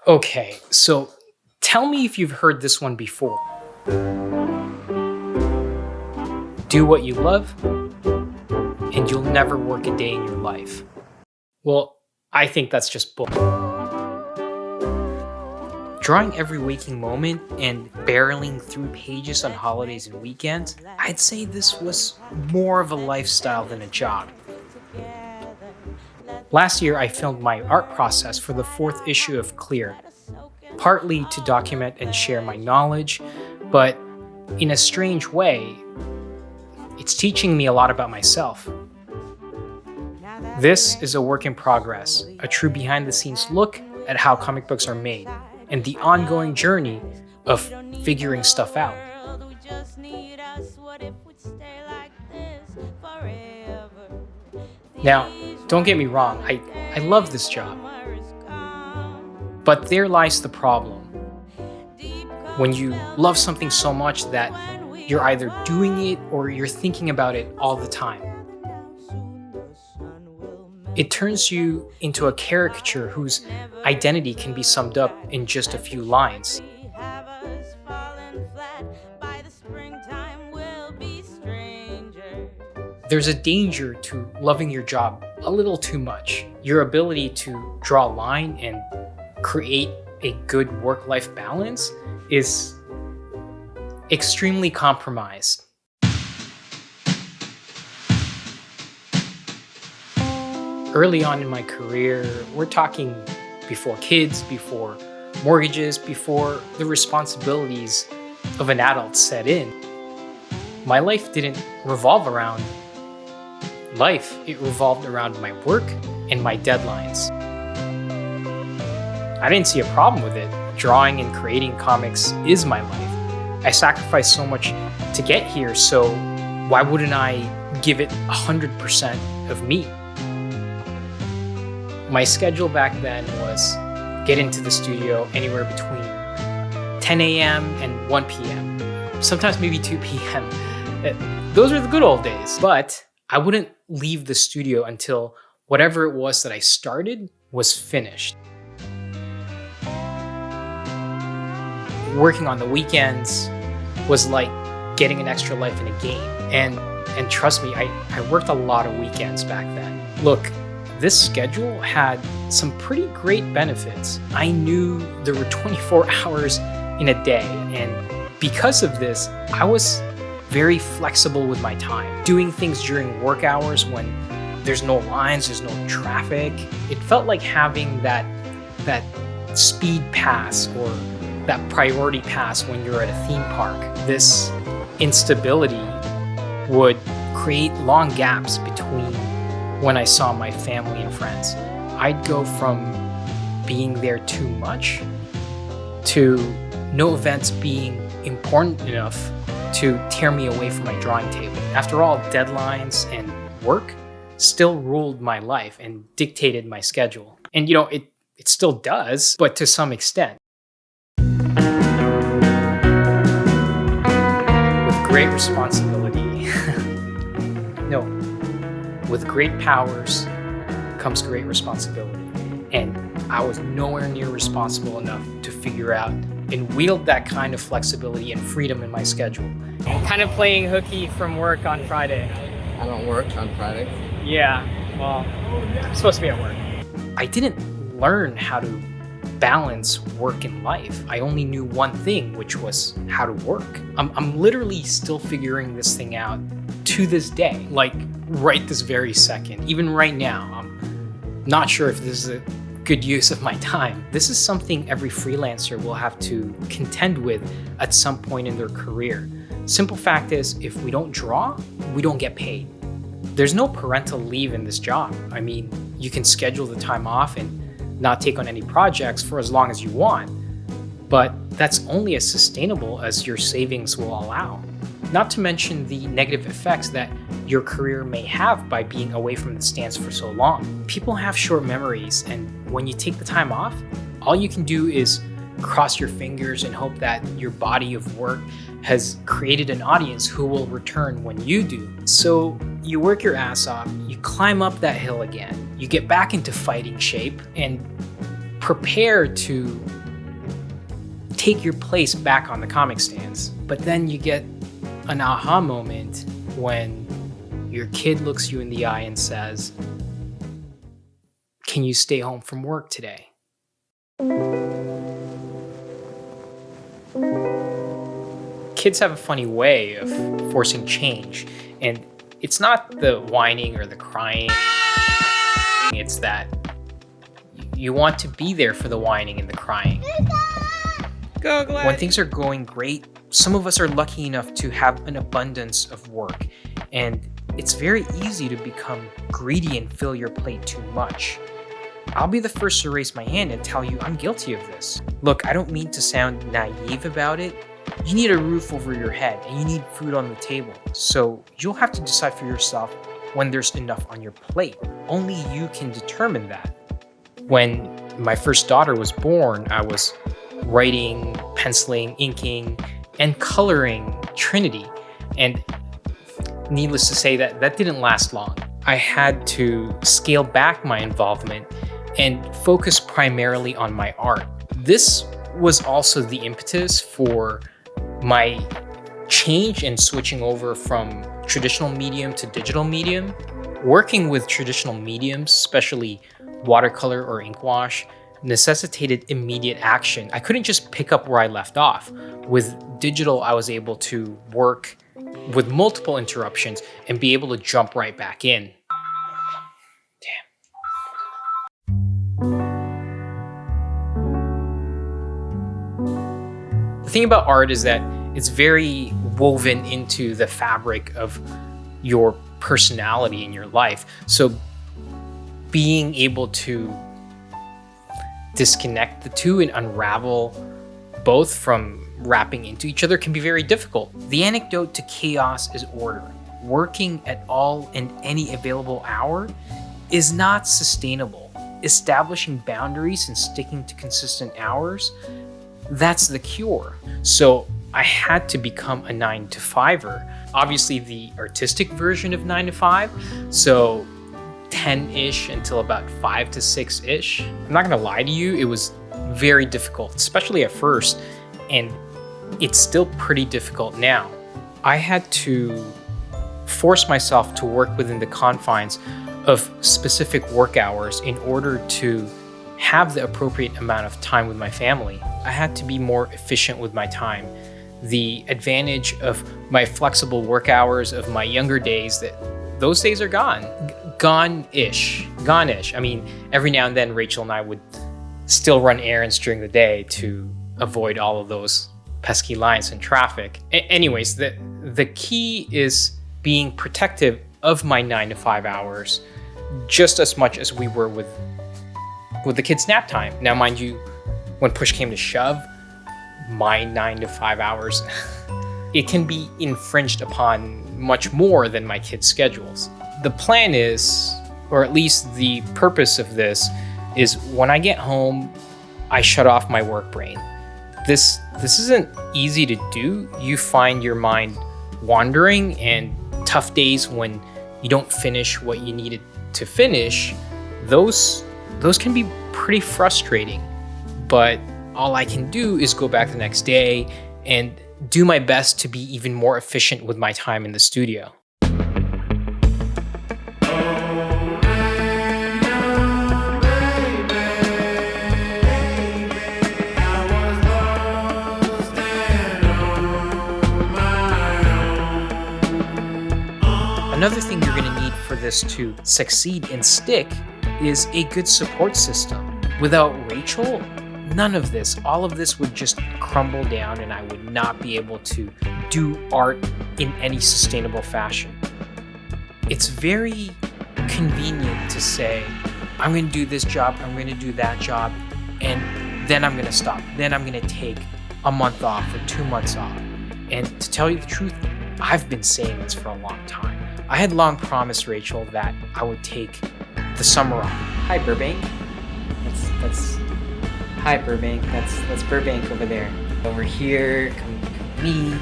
Okay, so tell me if you've heard this one before. Do what you love, and you'll never work a day in your life. Well, I think that's just bull. Drawing every waking moment and barreling through pages on holidays and weekends, I'd say this was more of a lifestyle than a job. Last year, I filmed my art process for the fourth issue of Clear, partly to document and share my knowledge, but in a strange way, it's teaching me a lot about myself. This is a work in progress, a true behind-the-scenes look at how comic books are made, and the ongoing journey of figuring stuff out. Now, don't get me wrong, I love this job. But there lies the problem. When you love something so much that you're either doing it or you're thinking about it all the time. It turns you into a caricature whose identity can be summed up in just a few lines. There's a danger to loving your job a little too much. Your ability to draw a line and create a good work-life balance is extremely compromised. Early on in my career, we're talking before kids, before mortgages, before the responsibilities of an adult set in. My life didn't revolve around life, it revolved around my work and my deadlines. I didn't see a problem with it. Drawing and creating comics is my life. I sacrificed so much to get here, so why wouldn't I give it 100% of me? My schedule back then was get into the studio anywhere between 10 a.m. and 1 p.m., sometimes maybe 2 p.m. Those are the good old days, but I wouldn't leave the studio until whatever it was that I started was finished. Working on the weekends was like getting an extra life in a game. And trust me, I worked a lot of weekends back then. Look, this schedule had some pretty great benefits. I knew there were 24 hours in a day, and because of this, I was very flexible with my time. Doing things during work hours when there's no lines, there's no traffic. It felt like having that speed pass or that priority pass when you're at a theme park. This instability would create long gaps between when I saw my family and friends. I'd go from being there too much to no events being important enough to tear me away from my drawing table. After all, deadlines and work still ruled my life and dictated my schedule. And it still does, but to some extent. With great responsibility, with great powers comes great responsibility. And I was nowhere near responsible enough to figure out and wield that kind of flexibility and freedom in my schedule. Kind of playing hooky from work on Friday. I don't work on Friday. Yeah, well, I'm supposed to be at work. I didn't learn how to balance work and life. I only knew one thing, which was how to work. I'm literally still figuring this thing out to this day, like right this very second. Even right now, I'm not sure if this is a good use of my time. This is something every freelancer will have to contend with at some point in their career. Simple fact is, if we don't draw, we don't get paid. There's no parental leave in this job. I mean, you can schedule the time off and not take on any projects for as long as you want, but that's only as sustainable as your savings will allow. Not to mention the negative effects that your career may have by being away from the stands for so long. People have short memories, and when you take the time off, all you can do is cross your fingers and hope that your body of work has created an audience who will return when you do. So you work your ass off, you climb up that hill again, you get back into fighting shape, and prepare to take your place back on the comic stands. But then you get an aha moment when your kid looks you in the eye and says, "Can you stay home from work today?" Kids have a funny way of forcing change, and it's not the whining or the crying. It's that you want to be there for the whining and the crying. Go, Gladys. When things are going great, some of us are lucky enough to have an abundance of work, and it's very easy to become greedy and fill your plate too much. I'll be the first to raise my hand and tell you I'm guilty of this. Look, I don't mean to sound naive about it. You need a roof over your head and you need food on the table. So you'll have to decide for yourself when there's enough on your plate. Only you can determine that. When my first daughter was born, I was writing, penciling, inking, and coloring Trinity. And needless to say, that didn't last long. I had to scale back my involvement and focus primarily on my art. This was also the impetus for my change in switching over from traditional medium to digital medium. Working with traditional mediums, especially watercolor or ink wash, necessitated immediate action. I couldn't just pick up where I left off. With digital, I was able to work with multiple interruptions and be able to jump right back in. The thing about art is that it's very woven into the fabric of your personality in your life. So being able to disconnect the two and unravel both from wrapping into each other can be very difficult. The antidote to chaos is order. Working at all and any available hour is not sustainable. Establishing boundaries and sticking to consistent hours, that's the cure. So I had to become a 9-to-5er. Obviously the artistic version of 9 to 5. So 10-ish until about 5 to 6-ish. I'm not gonna lie to you, it was very difficult, especially at first, and it's still pretty difficult now. I had to force myself to work within the confines of specific work hours in order to have the appropriate amount of time with my family. I had to be more efficient with my time. The advantage of my flexible work hours of my younger days, those days are gone. Gone-ish. I mean, every now and then Rachel and I would still run errands during the day to avoid all of those pesky lines in traffic. Anyways, the key is being protective of my 9 to 5 hours just as much as we were with the kids' nap time. Now, mind you, when push came to shove, my 9 to 5 hours, it can be infringed upon much more than my kids' schedules. The plan is, or at least the purpose of this, is when I get home, I shut off my work brain. This isn't easy to do. You find your mind wandering, and tough days when you don't finish what you needed to finish, those can be pretty frustrating. But all I can do is go back the next day and do my best to be even more efficient with my time in the studio. Another thing you're going to need for this to succeed and stick is a good support system. Without Rachel, none of this, all of this would just crumble down and I would not be able to do art in any sustainable fashion. It's very convenient to say, I'm going to do this job, I'm going to do that job, and then I'm going to stop. Then I'm going to take a month off or 2 months off. And to tell you the truth, I've been saying this for a long time. I had long promised Rachel that I would take the summer off. Hi, Burbank. That's hi, Burbank. That's Burbank over there. Over here, come me.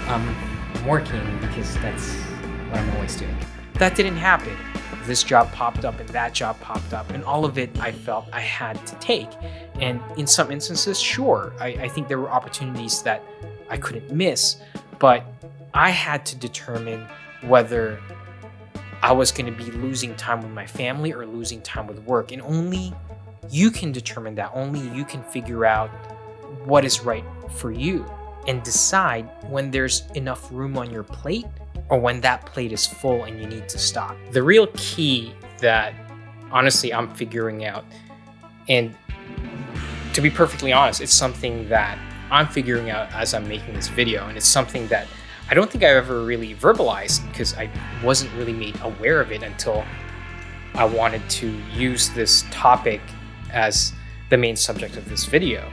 I'm working because that's what I'm always doing. That didn't happen. this job popped up and that job popped up, and all of it I felt I had to take. And in some instances, sure, I think there were opportunities that I couldn't miss, but I had to determine whether I was going to be losing time with my family or losing time with work. And only you can determine that. Only you can figure out what is right for you and decide when there's enough room on your plate or when that plate is full and you need to stop. The real key that honestly I'm figuring out, and to be perfectly honest, it's something that I'm figuring out as I'm making this video, and it's something that I don't think I've ever really verbalized because I wasn't really made aware of it until I wanted to use this topic as the main subject of this video,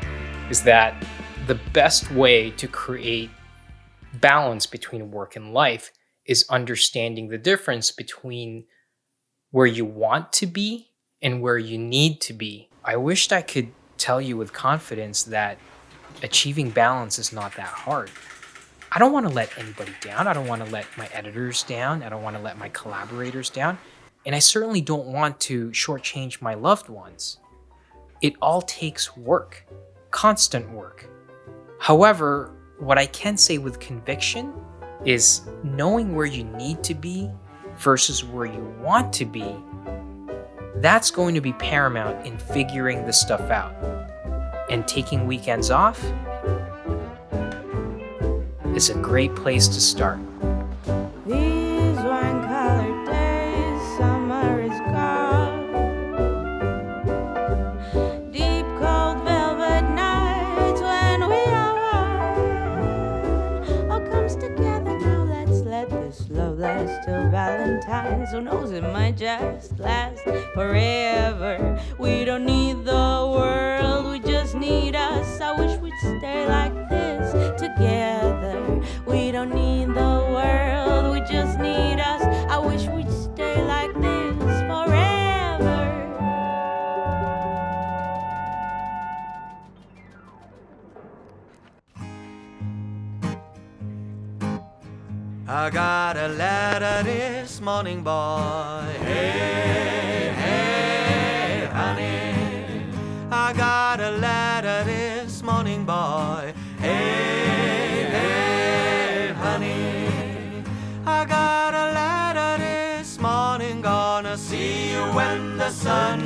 is that the best way to create balance between work and life is understanding the difference between where you want to be and where you need to be. I wished I could tell you with confidence that achieving balance is not that hard. I don't want to let anybody down. I don't want to let my editors down. I don't want to let my collaborators down. And I certainly don't want to shortchange my loved ones. It all takes work, constant work. However, what I can say with conviction is knowing where you need to be versus where you want to be, that's going to be paramount in figuring this stuff out. And taking weekends off is a great place to start. These wine-colored days, summer is gone. Deep, cold velvet nights when we are one. All comes together now, let's let this love last till Valentine's. Who knows, it might just last forever. We don't need the world, we just need us. I wish we'd stay like this together. We don't need the world, we just need us. I wish we'd stay like this forever. I got a letter this morning, boy. Hey, hey, honey. I got a letter this morning, boy. Hey, hey, honey. I got a letter this morning. Gonna see you when the sun